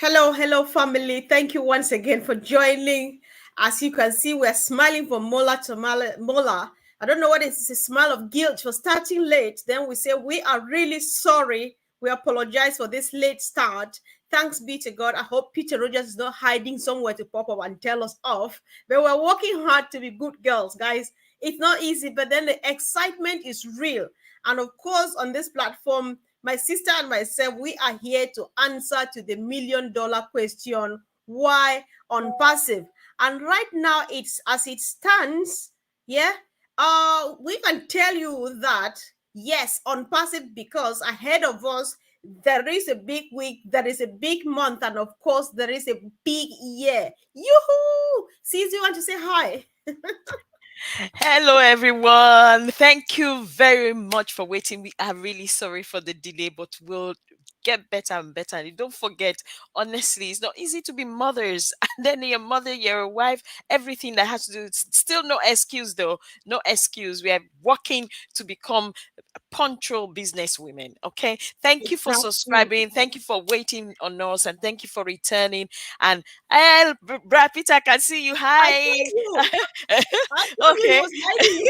Hello, family. Thank you once again for joining. As you can see, we're smiling from molar to molar. I don't know what it is, a smile of guilt for starting late. Then we say, we are really sorry. We apologize for this late start. Thanks be to God. I hope Peter Rogers is not hiding somewhere to pop up and tell us off. But we're working hard to be good girls, guys. It's not easy, but then the excitement is real. And of course, on this platform, my sister and myself, we are here to answer to the $1,000,000 question, why on passive? And right now, it's as it stands, yeah, we can tell you that yes, on passive, because ahead of us there is a big week, there is a big month, and of course there is a big year. Yoo-hoo! Sis, you want to say hi? Hello, everyone. Thank you very much for waiting. We are really sorry for the delay, but we'll get better and better. And don't forget, honestly, it's not easy to be mothers. And then you're a mother, you're a wife, everything that has to do. It's still no excuse, though. No excuse. We are working to become punctual business women. Okay. Thank you for Exactly. subscribing. Thank you for waiting on us. And thank you for returning. And Brad Peter, I can see you. I Hi. told you. I told you he Okay. was hiding.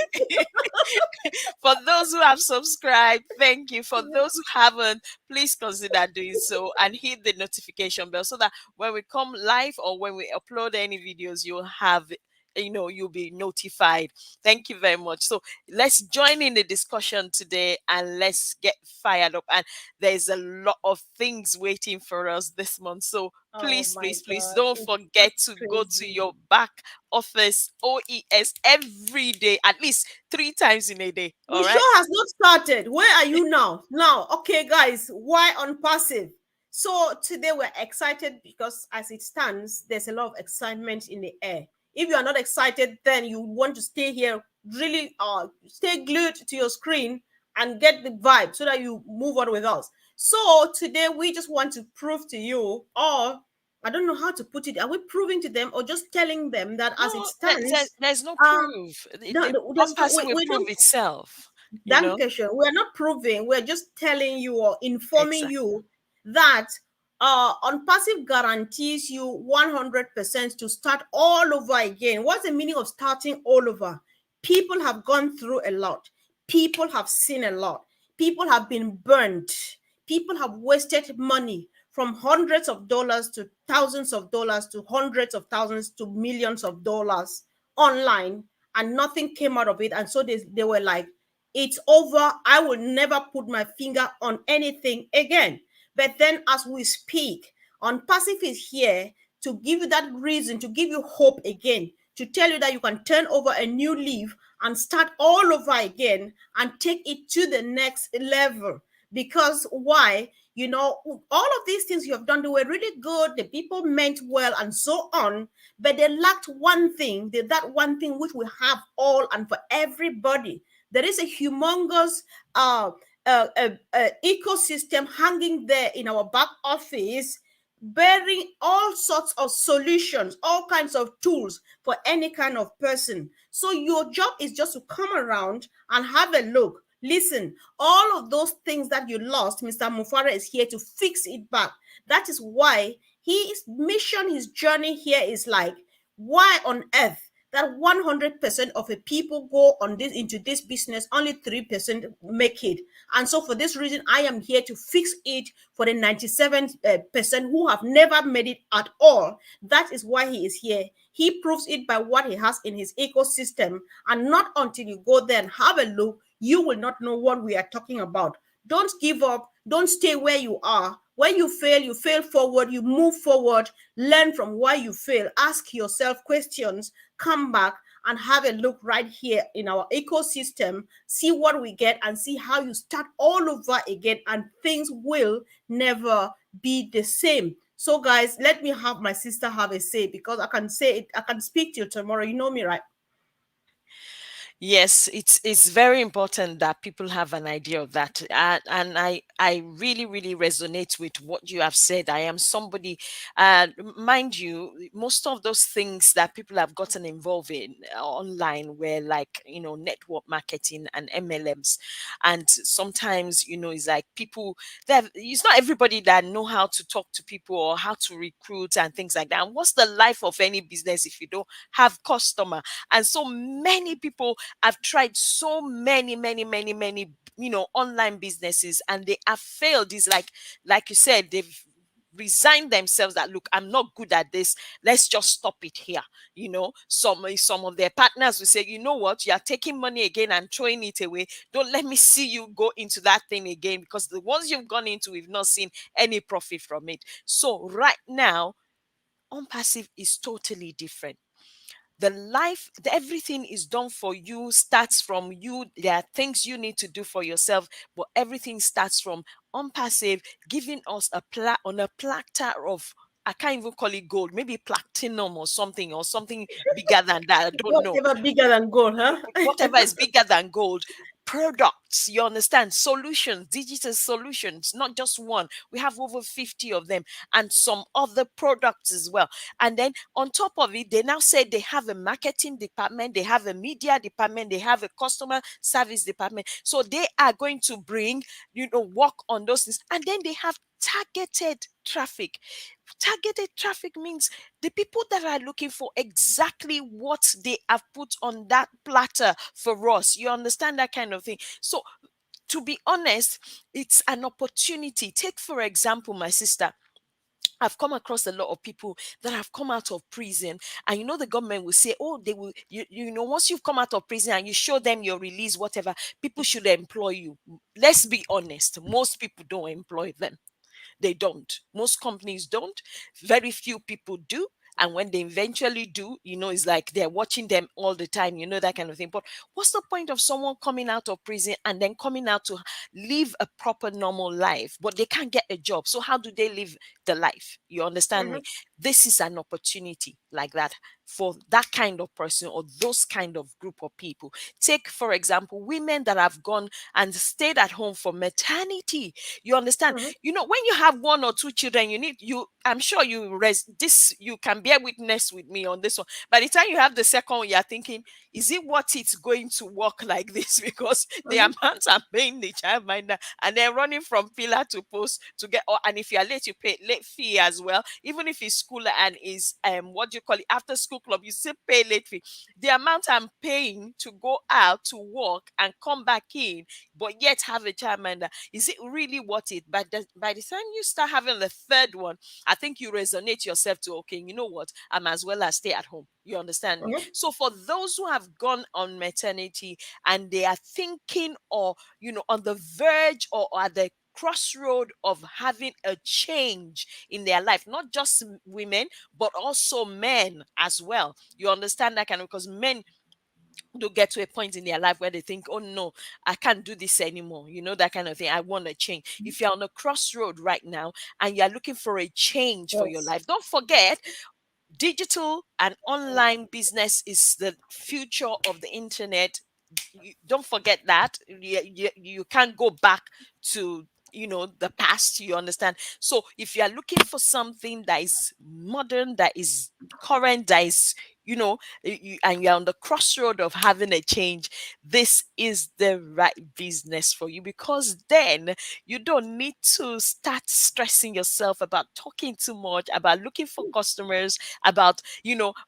For those who have subscribed, thank you. For those who haven't, please consider doing so and hit the notification bell so that when we come live or when we upload any videos, you'll have, you'll be notified. Thank you very much. So let's join in the discussion today and let's get fired up. And there's a lot of things waiting for us this month. So Oh please, my please, please God, don't it's just forget to go to crazy. your back office OES every day, at least 3 times in a day. The All right. show has not started. Where are you now? Now, okay, guys, why on passive? So today we're excited because as it stands, there's a lot of excitement in the air. If you are not excited, then you want to stay here, really stay glued to your screen and get the vibe so that you move on with us. So today we just want to prove to you, or I don't know how to put it. Are we proving to them or just telling them that as it No, stands, there's no um, proof. no, The there's no, unpassing will we prove don't. itself. You know Dankeschön. We're not proving, we're just telling you or informing exactly. you that on passive guarantees you 100% to start all over again. What's the meaning of starting all over? People have gone through a lot, people have seen a lot, people have been burnt, people have wasted money from hundreds of dollars to thousands of dollars to hundreds of thousands to millions of dollars online, and nothing came out of it. And so they were like, it's over. I will never put my finger on anything again. But then, as we speak, on passive is here to give you that reason, to give you hope again, to tell you that you can turn over a new leaf and start all over again and take it to the next level. Because why? You know, all of these things you have done, they were really good. The people meant well and so on, but they lacked one thing. That one thing which we have all and for everybody. There is a humongous ecosystem hanging there in our back office, bearing all sorts of solutions, all kinds of tools for any kind of person. So your job is just to come around and have a look. Listen, all of those things that you lost, Mr. Mufara is here to fix it back. That is why his mission, his journey here is like, why on earth that 100% of the people go on this into this business, only 3% make it. And so for this reason, I am here to fix it for the 97% who have never made it at all. That is why he is here. He proves it by what he has in his ecosystem. And not until you go there and have a look, you will not know what we are talking about. Don't give up. Don't stay where you are. When you fail forward, you move forward, learn from why you fail, ask yourself questions, come back and have a look right here in our ecosystem, see what we get and see how you start all over again, and things will never be the same. So guys, let me have my sister have a say, because I can say it, I can speak till tomorrow. You know me, right? Yes, it's very important that people have an idea of that, and I really really resonate with what you have said. I am somebody, mind you, most of those things that people have gotten involved in online were like network marketing and MLMs, and sometimes it's like people that it's not everybody that know how to talk to people or how to recruit and things like that. And what's the life of any business if you don't have customer? And so many people I've tried so many online businesses and they have failed. It's like you said, they've resigned themselves that look, I'm not good at this. Let's just stop it here. Some of their partners will say, you know what, you are taking money again and throwing it away. Don't let me see you go into that thing again, because the ones you've gone into, we've not seen any profit from it. So right now, unpassive is totally different. Everything is done for you, starts from you. There are things you need to do for yourself, but everything starts from unpassive, giving us on a platter of, I can't even call it gold, maybe platinum or something bigger than that, I don't know. Whatever bigger than gold, huh? Whatever is bigger than gold, products, you understand, solutions, digital solutions, not just one. We have over 50 of them, and some other products as well. And then on top of it, they now say they have a marketing department, they have a media department, they have a customer service department. So they are going to bring, work on those things. And then they have targeted traffic. Targeted traffic means the people that are looking for exactly what they have put on that platter for us. You understand that kind of thing? So, to be honest, it's an opportunity. Take, for example, my sister. I've come across a lot of people that have come out of prison, and the government will say, "Oh, they will." Once you've come out of prison and you show them your release, whatever, people should employ you. Let's be honest, most people don't employ them. They don't. Most companies don't. Very few people do. And when they eventually do, it's like they're watching them all the time, that kind of thing. But what's the point of someone coming out of prison and then coming out to live a proper, normal life, but they can't get a job? So, how do they live the life? You understand me? Mhm, This is an opportunity like that for that kind of person or those kind of group of people. Take, for example, women that have gone and stayed at home for maternity. You understand? mhm, When you have one or two children, I'm sure you can bear witness with me on this one. By the time you have the second one, you're thinking, is it what it's going to work like this? Because the mhm, amount I'm paying the childminder, and then running from pillar to post to get, and if you're late, you pay late fee as well. Even if it's school and is what do you call it, after school club, you still pay late fee. The amount I'm paying to go out to work and come back in, but yet have a childminder, is it really worth it? But by the time you start having the third one, I think you resonate yourself to, okay, you know what, I'm as well as stay at home. You understand me? mhm, So for those who have gone on maternity and they are thinking, or on the verge or at the crossroad of having a change in their life, not just women but also men as well. You understand that kind of, because men do get to a point in their life where they think, oh no, I can't do this anymore, that kind of thing. I want to change. If you're on a crossroad right now and you're looking for a change for your yes. life, don't forget, digital and online business is the future of the internet. Don't forget that. You can't go back to the past. You understand? So if you are looking for something that is modern, that is current, that is and you're on the crossroad of having a change, this is the right business for you, because then you don't need to start stressing yourself about talking too much, about looking for customers, about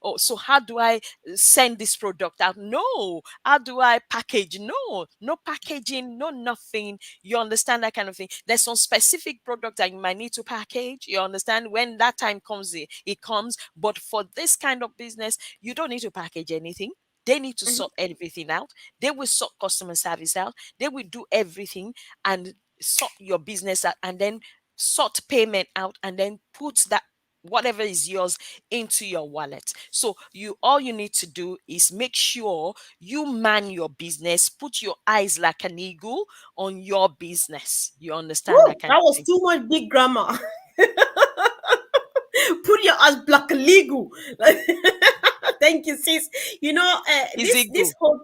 oh, so how do I send this product out? No. How do I package? No. No packaging, no nothing. You understand that kind of thing? There's some specific product that you might need to package. You understand? When that time comes, it comes. But for this kind of business, you don't need to package anything. They need to Mhm, sort everything out. They will sort customer service out. They will do everything and sort your business out, and then sort payment out, and then put that whatever is yours into your wallet. So all you need to do is make sure you man your business, put your eyes like an eagle on your business. You understand woo, that kind that of was thing? too much big grammar. Put your ass black legal. Thank you, sis. Is This eagle. whole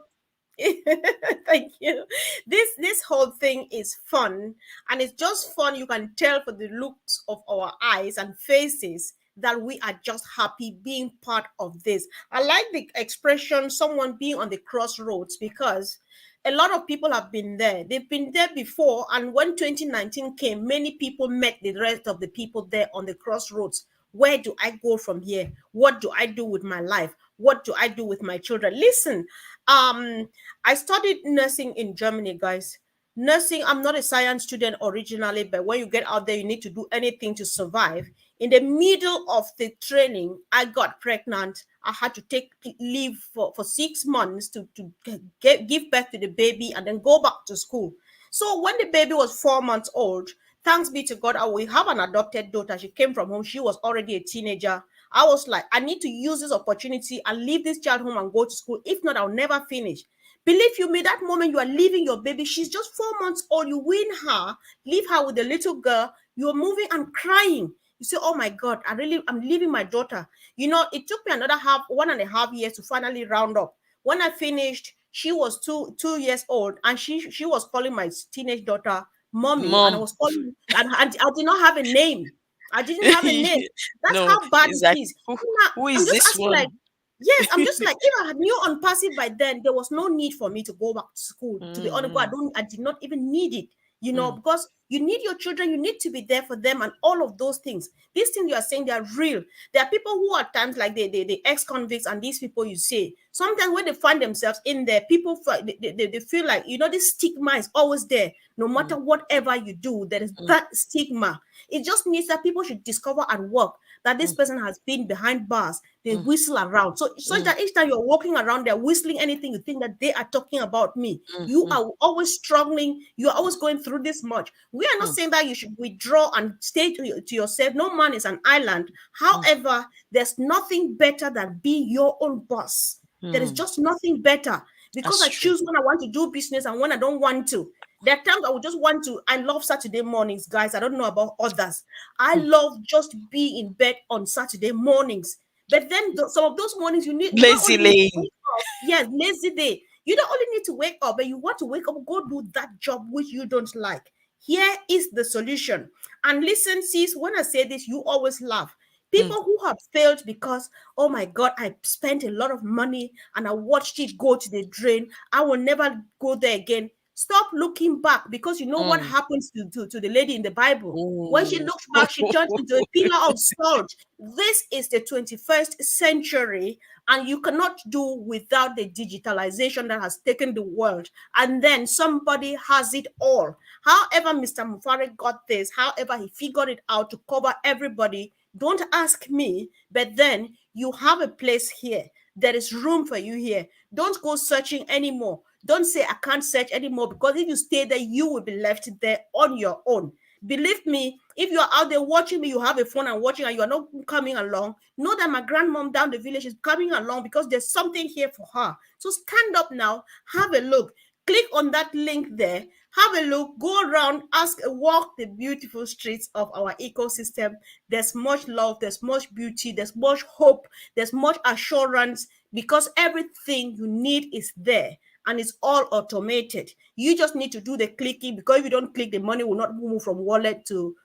Thank you. This whole thing is fun, and it's just fun. You can tell for the looks of our eyes and faces that we are just happy being part of this. I like the expression someone being on the crossroads, because a lot of people have been there. They've been there before, and when 2019 came, many people met the rest of the people there on the crossroads. Where do I go from here? What do I do with my life? What do I do with my children? Listen, um, I studied nursing in Germany, guys. Nursing, I'm not a science student originally, but when you get out there, you need to do anything to survive. In the middle of the training, I got pregnant. I had to take leave for 6 months to give birth to the baby and then go back to school. So when the baby was 4 months old, thanks be to God, we have an adopted daughter. She came from home. She was already a teenager. I was like, I need to use this opportunity and leave this child home and go to school. If not, I'll never finish. Believe you me, that moment you are leaving your baby, she's just 4 months old. You win her, leave her with the little girl. You're moving and crying. You say, "Oh my God, I'm leaving my daughter." You know, it took me another 1.5 years to finally round up. When I finished, she was two years old, and she was calling my teenage daughter mommy, and I Mom. was calling, and I did not have a name. I didn't have a name. That's No, how bad it's it like, is. who, Now, who I'm is just this asking, like, one? yes, I'm just like, if I had knew on passive by then, there was no need for me to go back to school. To be honest, Mm, I did not even need it, mm, because you need your children, you need to be there for them, and all of those things. These things you are saying, they are real. There are people who are times like the ex-convicts, and these people you say, sometimes when they find themselves in there, people they feel like, this stigma is always there. No mm, matter whatever you do, there is mm, that stigma. It just needs that people should discover at work that this mm, person has been behind bars. They mm, whistle around. So such mm, that each time you're walking around, they're whistling anything, you think that they are talking about me. mm, You mm, are always struggling. You're always going through this much. We are not mm, saying that you should withdraw and stay to yourself. No man is an island. mm, However, there's nothing better than being your own boss. There is mm. just nothing better, because That's I true. choose when I want to do business and when I don't want to. There are times I would just want to. I love Saturday mornings, guys. I don't know about others. I Mm. love just being in bed on Saturday mornings. But then some of those mornings you don't Lazy only need to lane. wake up. Yes, lazy day. You don't only need to wake up, but you want to wake up, go do that job which you don't like. Here is the solution. And listen, sis, when I say this, you always laugh. Mm, People who have failed because, oh my God, I spent a lot of money and I watched it go to the drain. I will never go there again. Stop looking back, because you know what mm. happens to the lady in the Bible. When she Ooh. looks back, she turns into a pillar of salt. This is the 21st century, and you cannot do without the digitalization that has taken the world. And then somebody has it all. However, Mr. Mufarek got this, however, he figured it out to cover everybody. Don't ask me, but then you have a place here. There is room for you here. Don't go searching anymore. Don't say, I can't search anymore, because if you stay there, you will be left there on your own. Believe me, if you're out there watching me, you have a phone and watching, and you're not coming along, know that my grandmom down the village is coming along, because there's something here for her. So stand up now, have a look, click on that link there, have a look, go around, walk the beautiful streets of our ecosystem. There's much love, there's much beauty, there's much hope, there's much assurance, because everything you need is there, and it's all automated. You just need to do the clicking, because if you don't click, the money will not move from wallet to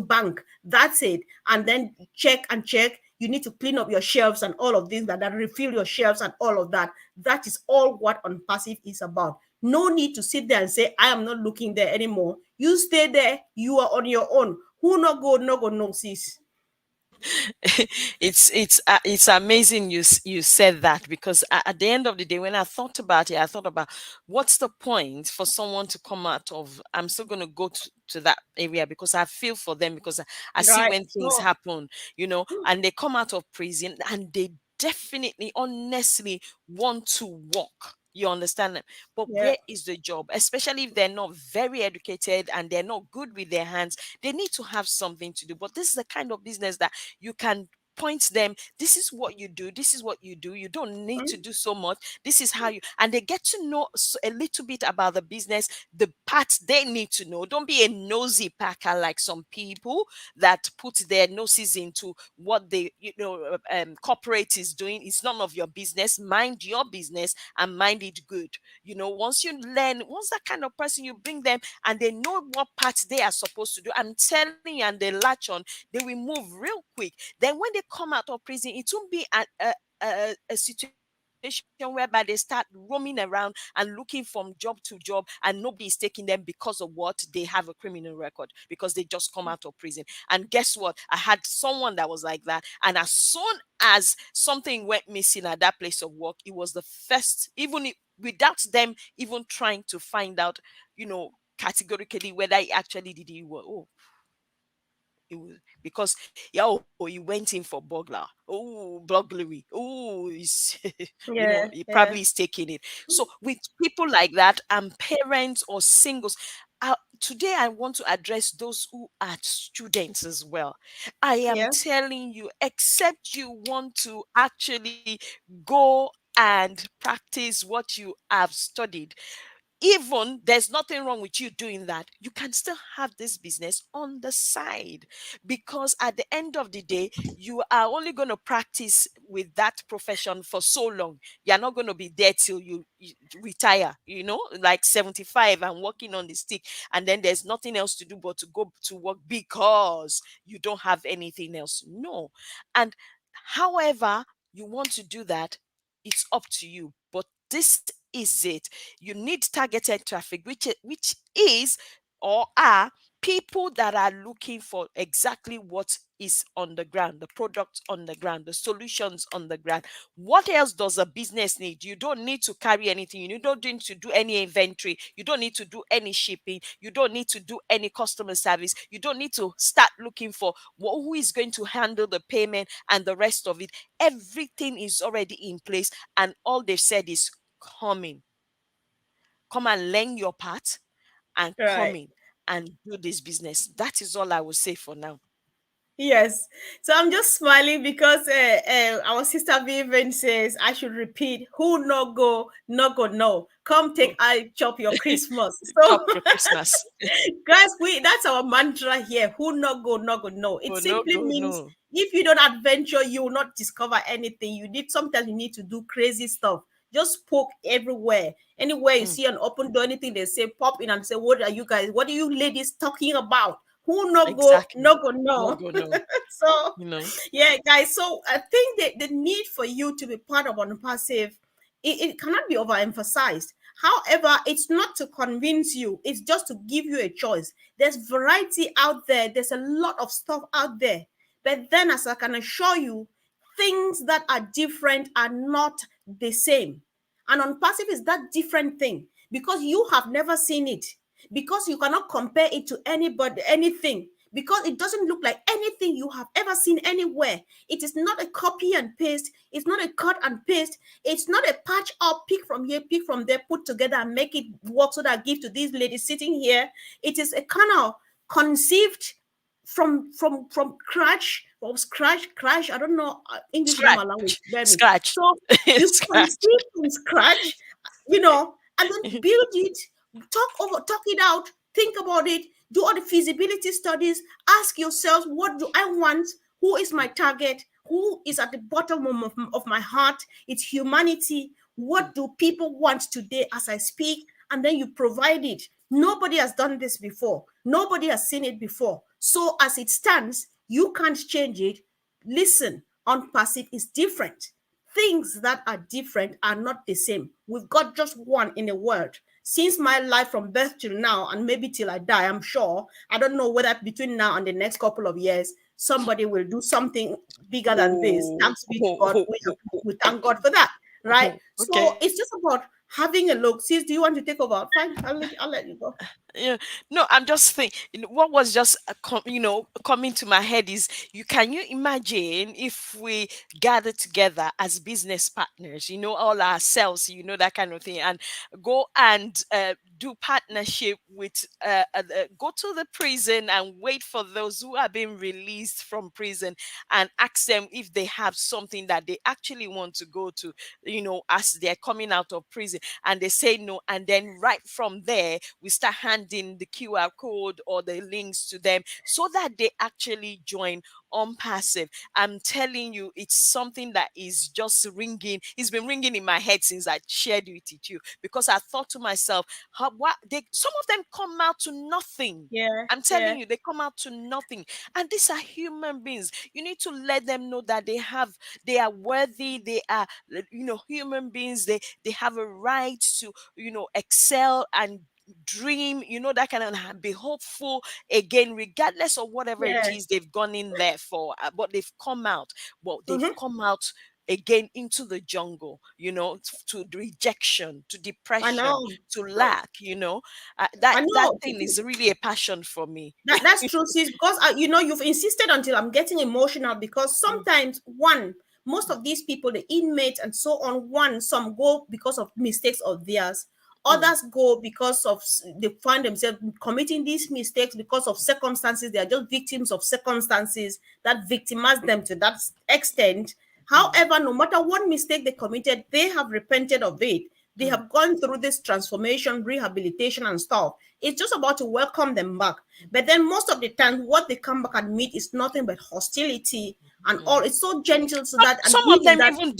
bank. That's it. And then check and check. You need to clean up your shelves and all of this, that refill your shelves and all of that. That is all what OnPassive is about. No need to sit there and say, I am not looking there anymore. You stay there. You are on your own. Who no go, no go, no sis. It's amazing you said that, because at the end of the day, when I thought about it, I thought about what's the point for someone to come out of, I'm still going to go to that area, because I feel for them, because I see Right. when things So, happen, and they come out of prison and they definitely honestly want to work. You understand them? But yeah. where is the job? Especially if they're not very educated and they're not good with their hands, they need to have something to do. But this is the kind of business that you can point them, this is what you do, this is what you do, you don't need to Mm. do so much, this is how you, and they get to know a little bit about the business, the parts they need to know. Don't be a nosy packer like some people that put their noses into what the corporate is doing. It's none of your business. Mind your business and mind it good. Once you learn, once that kind of person, you bring them and they know what parts they are supposed to do, I'm telling you, and they latch on, they will move real quick. Then when they come out of prison, it won't be a situation whereby they start roaming around and looking from job to job and nobody is taking them because of what they have a criminal record, because they just come out of prison. And guess what? I had someone that was like that, and as soon as something went missing at that place of work, it was the first, without them even trying to find out, categorically whether he actually did it. Oh, it was because, yeah, he went in for burglar. Oh, burglary. Oh, he's Yeah, he probably yeah, is taking it. So with people like that and parents or singles, today I want to address those who are students as well. I am yeah. telling you, except you want to actually go and practice what you have studied, even there's nothing wrong with you doing that, you can still have this business on the side, because at the end of the day, you are only going to practice with that profession for so long. You're not going to be there till you retire, like 75 and working on the stick, and then there's nothing else to do but to go to work because you don't have anything else. No. And however you want to do that, it's up to you. But this is it. You need targeted traffic, which is or are people that are looking for exactly what is on the ground, the products on the ground, the solutions on the ground. What else does a business need? You don't need to carry anything. You don't need to do any inventory. You don't need to do any shipping. You don't need to do any customer service. You don't need to start looking for who is going to handle the payment and the rest of it. Everything is already in place, and all they've said is coming. Come and learn your part and come Right. in and do this business. That is all I will say for now. Yes. So I'm just smiling because our sister Vivian says I should repeat, who no go, no go, no. Come take Oh, I chop your Christmas. So chop for Christmas. guys, that's our mantra here. Who no go, no go, no. It Oh, no, simply go, means no. if you don't adventure, you will not discover anything. Sometimes you need to do crazy stuff. Just poke everywhere. Anywhere you Mm, see an open door, anything they say, pop in and say, what are you guys, what are you ladies talking about? Who no go, exactly. no go, No, no. go, no. So You know, yeah, guys. So I think that the need for you to be part of Unpassive, it cannot be overemphasized. However, it's not to convince you, it's just to give you a choice. There's variety out there, there's a lot of stuff out there. But then, as I can assure you, things that are different are not the same. And Unpassive is that different thing because you have never seen it, because you cannot compare it to anybody, anything, because it doesn't look like anything you have ever seen anywhere. It is not a copy and paste. It's not a cut and paste. It's not a patch up, pick from here, pick from there, put together and make it work so that I give to these ladies sitting here. It is a kind of conceived from scratch. I don't know, English is not my language, scratch, bear me. scratch, So you scratch. conceive from scratch, and then build it, talk it out, think about it, do all the feasibility studies, ask yourself, what do I want? Who is my target? Who is at the bottom of my heart? It's humanity. Mm, What do people want today as I speak? And then you provide it. Nobody has done this before. Nobody has seen it before. So as it stands, you can't change it. Listen, unpassive is different. Things that are different are not the same. We've got just one in the world. Since my life from birth till now, and maybe till I die, I'm sure, I don't know whether between now and the next couple of years, somebody will do something bigger than this. oh, Thanks be to oh, God. oh, We, oh, oh, we oh, thank God for that, right? oh. So Okay. it's just about having a look. Sis, do you want to take over? Fine, I'll let you go. Yeah. No, I'm just thinking, what was just coming to my head is, can you imagine if we gather together as business partners, all ourselves, that kind of thing, and go and do partnership with go to the prison and wait for those who are being released from prison and ask them if they have something that they actually want to go to, as they're coming out of prison, and they say no, and then right from there we start handing the QR code or the links to them so that they actually join on passive. I'm telling you, it's something that is just ringing. It's been ringing in my head since I shared it with you, because I thought to myself, some of them come out to nothing. Yeah, I'm yeah, telling you, they come out to nothing. And these are human beings. You need to let them know that they are worthy. They are, human beings. They have a right to, excel and dream, that kind of be hopeful again, regardless of whatever it yeah. is they've gone in there for. But they've come out. Well, they've Mm-hmm. come out again into the jungle, to rejection, to I depression, know. to lack, that I that know. thing is really a passion for me. That's true, sis. Because you've insisted until I'm getting emotional. Because Mm, sometimes most of these people, the inmates and so on, some go because of mistakes of theirs. mm, Others go because of they find themselves committing these mistakes because of circumstances. They are just victims of circumstances that victimize them to that extent. mm, However, no matter what mistake they committed, they have repented of it. They mm. have gone through this transformation, rehabilitation, and stuff. It's just about to welcome them back. But then most of the time, what they come back and meet is nothing but hostility and all. Mm. It's so gentle so Some that, and some of even them that, even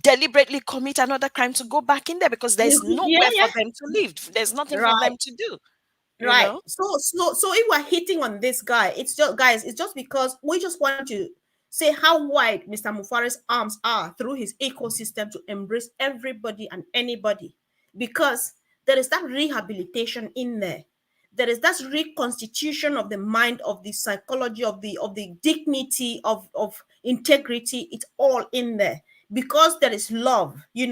deliberately commit another crime to go back in there because there's yeah, nowhere for yeah, them to live. There's nothing for right. them to do, you Right. know? So if we're hitting on this guy, it's just guys, it's just because we just want to say how wide Mr. Mufari's arms are through his ecosystem to embrace everybody and anybody. Because there is that rehabilitation in there. There is that reconstitution of the mind, of the psychology, of the dignity, of integrity. It's all in there. Because there is love, we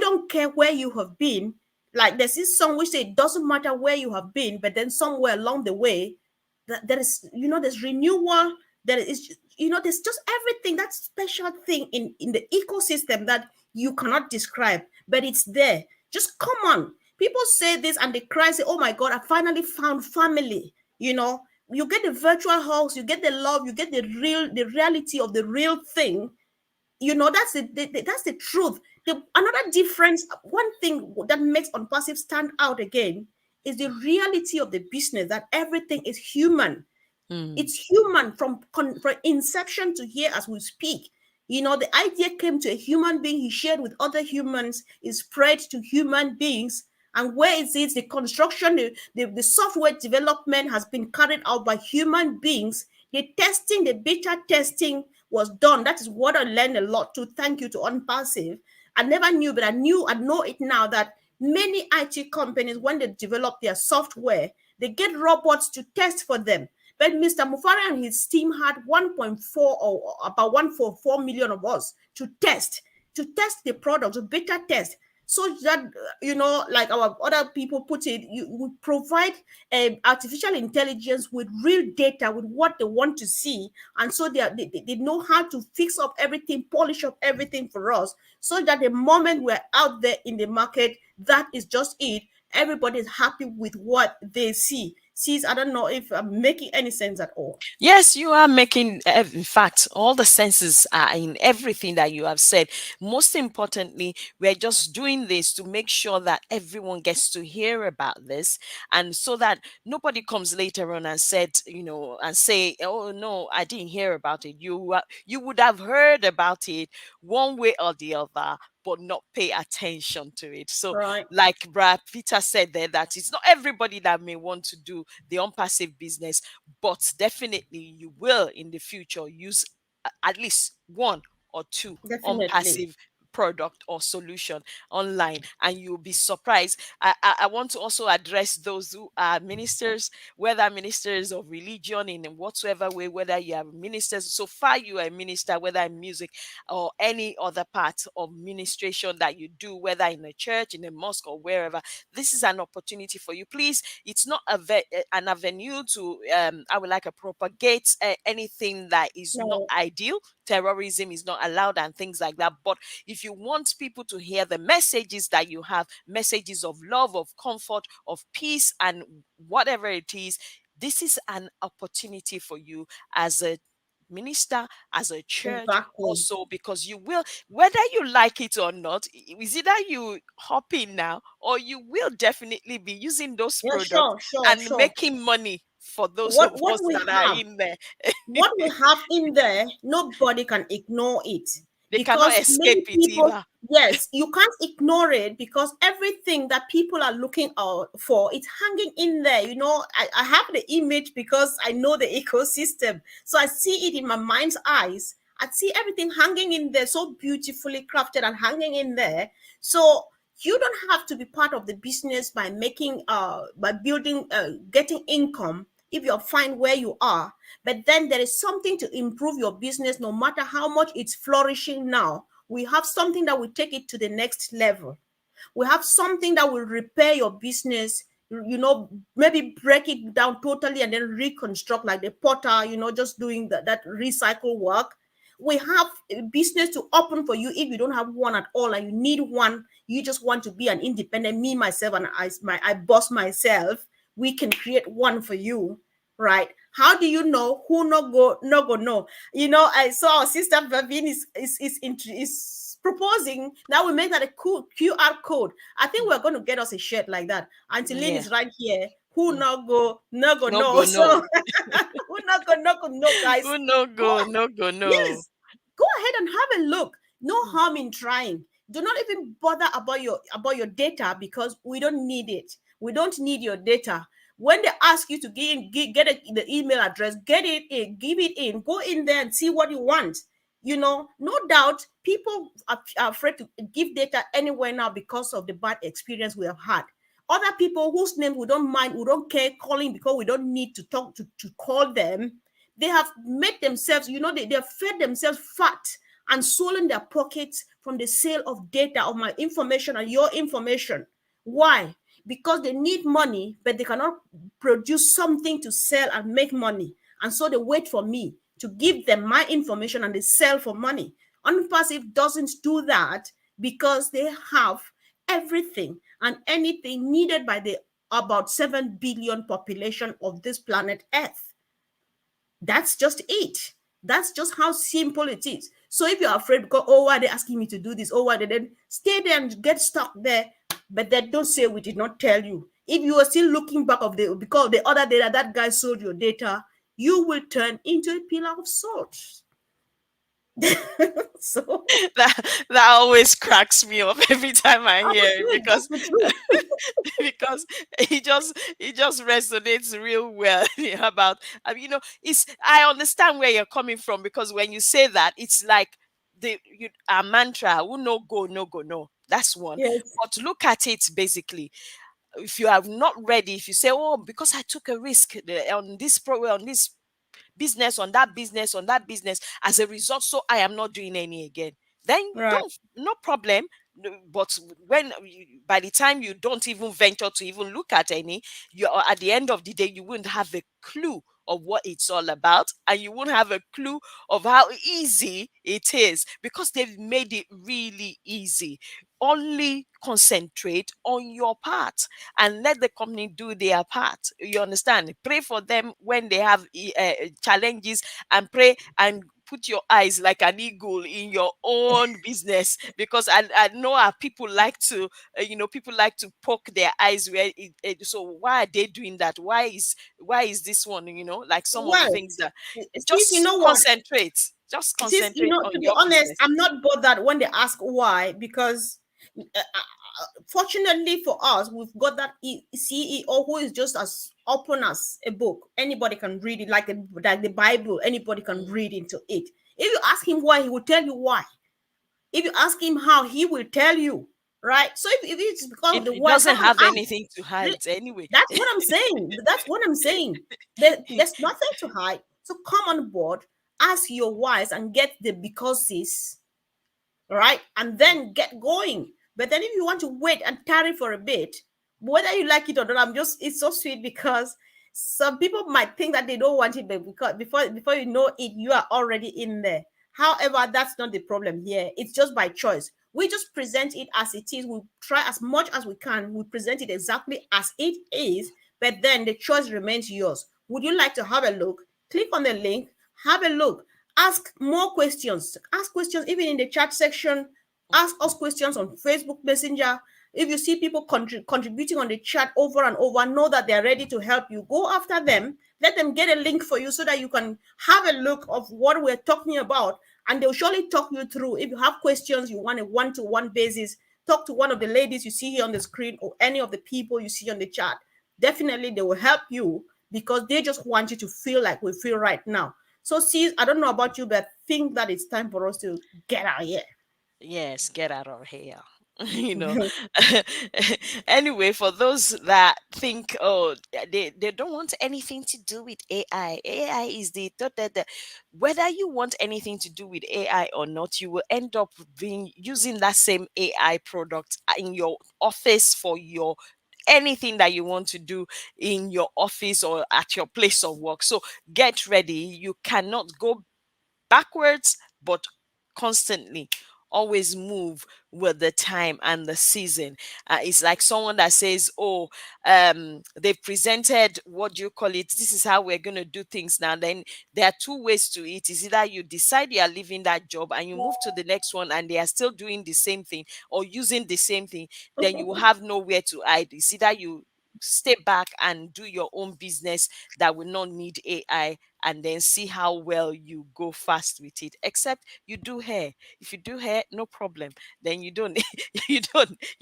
don't care where you have been. Like there's this song which say it doesn't matter where you have been, but then somewhere along the way, that there is, there's renewal. There is, there's just everything, that special thing in the ecosystem that you cannot describe, but it's there. Just come on. People say this and they cry, say, "Oh my God, I finally found family." You get the virtual hugs, you get the love, you get the reality of the real thing. That's that's the truth. Another difference, one thing that makes Unpassive stand out again is the reality of the business, that everything is human. Mm, It's human from inception to here as we speak. The idea came to a human being, he shared with other humans, is spread to human beings. And where is it? The construction, the software development has been carried out by human beings. The testing, the beta testing was done. That is what I learned a lot too. Thank you to Unpassive. I never knew, but I know it now, that many IT companies, when they develop their software, they get robots to test for them. But Mr. Mufari and his team had 1.4 or about 1.4 million of us to test the product, to beta test, so that like our other people put it, you would provide artificial intelligence with real data, with what they want to see, and so they know how to fix up everything, polish up everything for us, so that the moment we're out there in the market, that is just it. Everybody is happy with what they see. Sees, I don't know if I'm making any sense at all. yes, you are making, in fact, all the senses are in everything that you have said. Most importantly, we're just doing this to make sure that everyone gets to hear about this, and so that nobody comes later on and said, and say, "Oh no, I didn't hear about it." You would have heard about it one way or the other, but not pay attention to it. So, Right. like Brad Peter said there, that it's not everybody that may want to do the unpassive business, but definitely you will in the future use at least one or two Definitely. unpassive product or solution online, and you'll be surprised. I want to also address those who are ministers, whether ministers of religion in whatsoever way, whether you are ministers, so far you are a minister, whether in music or any other part of ministration that you do, whether in a church, in a mosque, or wherever. This is an opportunity for you. Please, it's not an avenue to I would like to propagate anything that is not No. ideal. terrorism is not allowed and things like that. But if you want people to hear the messages that you have, messages of love, of comfort, of peace, and whatever it is, this is an opportunity for you as a minister, as a church Exactly. also, because you will, whether you like it or not, is either you hop in now or you will definitely be using those Yeah, products sure, sure, and sure. making money for those What of what us we that are have in there. what we have in there, nobody can ignore it, They cannot because many escape it people, either. yes, you can't ignore it, because everything that people are looking out for, it's hanging in there. I have the image because I know the ecosystem. So I see it in my mind's eyes. I see everything hanging in there, so beautifully crafted and hanging in there. So you don't have to be part of the business by by building getting income if you're fine where you are. But then there is something to improve your business. No matter how much it's flourishing now, we have something that will take it to the next level. We have something that will repair your business, maybe break it down totally and then reconstruct, like the potter, just doing that recycle work. We have a business to open for you if you don't have one at all and you need one. You just want to be an independent, me, myself, and I boss myself. We can create one for you, right? How do you know who no go no? I saw our sister Vavin is proposing that we make that a cool QR code. I think we're going to get us a shirt like that. Auntie Lynn Yeah. is right here. Who Mm. no go No no? go So no. who no go no, guys? Who no Go go no go no. Yes, go ahead and have a look. No harm in trying. Do not even bother about your data, because we don't need it. We don't need your data. When they ask you to the email address, get it in, give it in, go in there and see what you want. No doubt people are afraid to give data anywhere now because of the bad experience we have had. Other people whose names we don't mind, we don't care calling, because we don't need to talk to call them. They have made themselves, they have fed themselves fat and swollen their pockets from the sale of data, of my information and your information. Why? Because they need money, but they cannot produce something to sell and make money. And so they wait for me to give them my information and they sell for money. Unpassive doesn't do that, because they have everything and anything needed by the about 7 billion population of this planet Earth. That's just it. That's just how simple it is. So if you're afraid, because, oh, why are they asking me to do this? Oh, why they then stay there and get stuck there? But then don't say we did not tell you. If you are still looking back of the because of the other data that guy sold your data, you will turn into a pillar of salt. So That always cracks me up every time I I'm hear it, afraid that's because the truth. because it just resonates real well about, it's, I understand where you're coming from, because when you say that, it's like a mantra, who no go no go no, that's one. Yes. But look at it basically, if you are not ready, if you say, oh, because I took a risk on this on this business, on that business, as a result, so I am not doing any again, then Right. don't, no problem. But by the time you don't even venture to even look at any, you are, at the end of the day, you wouldn't have a clue of what it's all about, and you won't have a clue of how easy it is, because they've made it really easy. Only concentrate on your part and let the company do their part. You understand? Pray for them when they have challenges, and pray and put your eyes like an eagle in your own business, because I know our people like to people like to poke their eyes where so why are they doing that, why is this one, like some of the Well, things that, sis, you just know what? concentrate, just Sis, concentrate on to be your honest, business. I'm not bothered when they ask why, because fortunately for us, we've got that CEO who is just as open as a book. Anybody can read it, like the Bible. Anybody can Mm. read into it. If you ask him why, he will tell you why. If you ask him how, he will tell you. Right? So if it's because of the It why, come doesn't and have ask. anything to hide anyway. That's what I'm saying. That's what I'm saying. There's nothing to hide. So come on board, ask your whys, and get the becauses, right? And then get going. But then if you want to wait and tarry for a bit, whether you like it or not, it's so sweet, because some people might think that they don't want it, but because before you know it, you are already in there. However, that's not the problem here. It's just by choice. We just present it as it is. We try as much as we can. We present it exactly as it is, but then the choice remains yours. Would you like to have a look? Click on the link, have a look, ask more questions. Ask questions even in the chat section. Ask us questions on Facebook Messenger. If you see people contributing on the chat over and over, know that they're ready to help you. Go after them. Let them get a link for you so that you can have a look of what we're talking about, and they'll surely talk you through. If you have questions, you want a one-to-one basis, talk to one of the ladies you see here on the screen or any of the people you see on the chat. Definitely, they will help you because they just want you to feel like we feel right now. So, see, I don't know about you, but I think that it's time for us to get out here. Yes, get out of here. you know. Anyway, for those that think, oh, they don't want anything to do with AI. AI is whether you want anything to do with AI or not, you will end up being using that same AI product in your office for your anything that you want to do in your office or at your place of work. So get ready. You cannot go backwards, but constantly always move with the time and the season. It's like someone that says, oh, they've presented, what do you call it, this is how we're going to do things now. Then there are two ways to it. Is either you decide you are leaving that job and you move to the next one and they are still doing the same thing or using the same thing, then you will have nowhere to hide. It's either you stay back and do your own business that will not need AI, and then see how well you go fast with it. Except you do hair. If you do hair, no problem. Then you don't you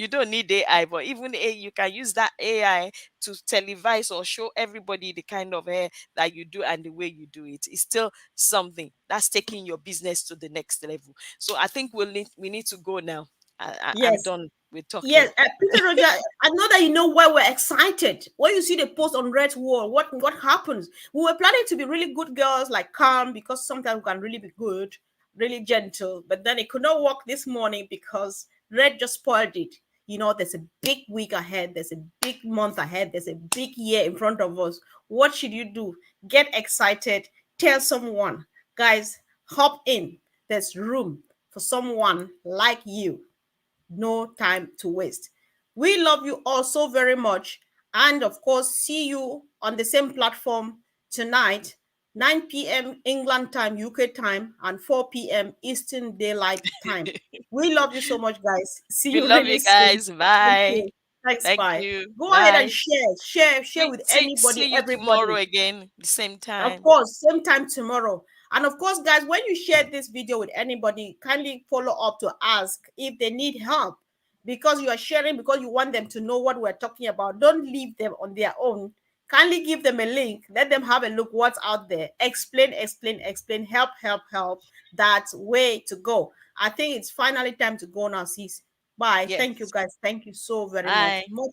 don't need AI. But even you can use that AI to televise or show everybody the kind of hair that you do and the way you do it. It's still something that's taking your business to the next level. So I think we need to go now. I'm Yes. done with talking. Yes, Peter Roger, I know that you know why we're excited. When you see the post on Red's wall, what happens? We were planning to be really good girls, like calm, because sometimes we can really be good, really gentle. But then it could not work this morning because Red just spoiled it. There's a big week ahead, there's a big month ahead, there's a big year in front of us. What should you do? Get excited, tell someone, guys, hop in. There's room for someone like you. No time to waste. We love you all so very much. And of course, see you on the same platform tonight, 9 p.m. England time, UK time, and 4 p.m. Eastern Daylight Time. We love you so much, guys. See We you love really you soon. guys. Thank Bye. you. Thanks. Thank Bye. you. Go ahead and Bye. share with See anybody, you tomorrow everybody. again, the same Of time. course, same time tomorrow. And of course, guys, when you share this video with anybody, kindly follow up to ask if they need help, because you are sharing because you want them to know what we're talking about. Don't leave them on their own. Kindly give them a link. Let them have a look what's out there. Explain, explain, explain. Help, help, help. That's way to go. I think it's finally time to go now, sis. Bye. Thank you, Yes. guys. Thank you so very much. Bye. Much